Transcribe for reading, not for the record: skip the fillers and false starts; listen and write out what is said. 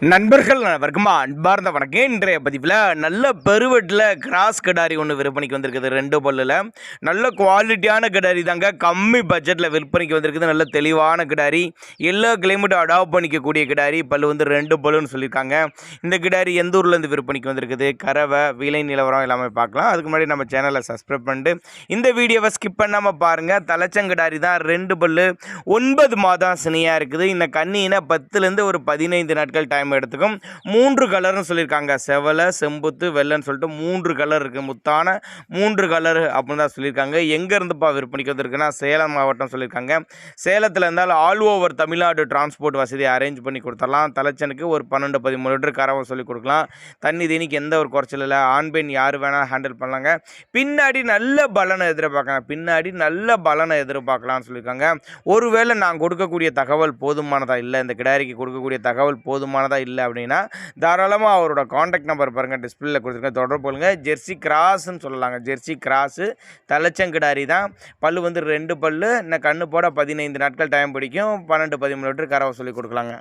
நண்பர்கள் அனைவருக்குமா அன்பார்ந்த வணக்கம். இன்றைய பதிவில் நல்ல பெருவெட்டில் கிராஸ் கிடாரி ஒன்று விற்பனைக்கு வந்திருக்குது. 2 பல்லில் நல்ல குவாலிட்டியான கிடாரி தாங்க. கம்மி பட்ஜெட்டில் விற்பனைக்கு வந்திருக்குது. நல்ல தெளிவான கிடாரி, எல்லா கிளைமேட்டும் அடாப்ட் பண்ணிக்கக்கூடிய கிடாரி. பல்லு வந்து 2 பல்லுன்னு சொல்லியிருக்காங்க. இந்த கிடாரி எந்த ஊர்லேருந்து விற்பனைக்கு வந்திருக்குது, கறவை, விலை நிலவரம் எல்லாமே பார்க்கலாம். அதுக்கு முன்னாடி நம்ம சேனலை சப்ஸ்கிரைப் பண்ணிட்டு இந்த வீடியோவை ஸ்கிப் பண்ணாமல் பாருங்கள். தலைச்சங்கிடாரி தான், 2 பல்லு, 9 மாதம் சினியாக இருக்குது. இந்த கண்ணினா 10லேருந்து ஒரு 15 நாட்கள் டைம் எடுத்துக்கும். 3 கலர்னு சொல்லியிருக்காங்க. செவலை, செம்புத்து, வெள்ளைன்னு சொல்லிட்டு 3 கலர் இருக்குது. முத்தான 3 கலர் அப்படின்னு தான் சொல்லியிருக்காங்க. எங்கேருந்துப்பா விற்பனைக்கு வந்திருக்குன்னா சேலம் மாவட்டம் சொல்லியிருக்காங்க. சேலத்தில் இருந்தால் ஆல் ஓவர் தமிழ்நாடு டிரான்ஸ்போர்ட் வசதியை அரேஞ்ச் பண்ணி கொடுத்துடலாம். தலைச்சனுக்கு ஒரு 12-13 லிட்டர் கறவை சொல்லி கொடுக்கலாம். தண்ணி தீனிக்கு எந்த ஒரு குறைச்சல் இல்லை. ஆண் பெண் யார் வேணால் ஹேண்டில் பண்ணலாங்க. பின்னாடி நல்ல பலனை எதிர்பார்க்கலாம்னு சொல்லியிருக்காங்க. ஒருவேளை நான் கொடுக்கக்கூடிய தகவல் போதுமானதாக இல்லை, இந்த கிடாரிக்கு கொடுக்கக்கூடிய தகவல் போதுமானதாக இல்லை அப்படின்னா தாராளமாக அவரோட காண்டாக்ட் நம்பர் பாருங்கள், டிஸ்பிளேல கொடுத்துருக்க, தொடர்பு கொள்ளுங்க. ஜெர்சி கிராஸ்ன்னு சொல்லலாங்க. ஜெர்சி கிராஸு தலைச்சங்கிடாரி தான். பல்லு வந்து 2 பல்லு. இன்னும் கண்ணு போட 15 நாட்கள் டைம் பிடிக்கும். 12-13 லிட்டர் கறவை சொல்லி கொடுக்கலாங்க.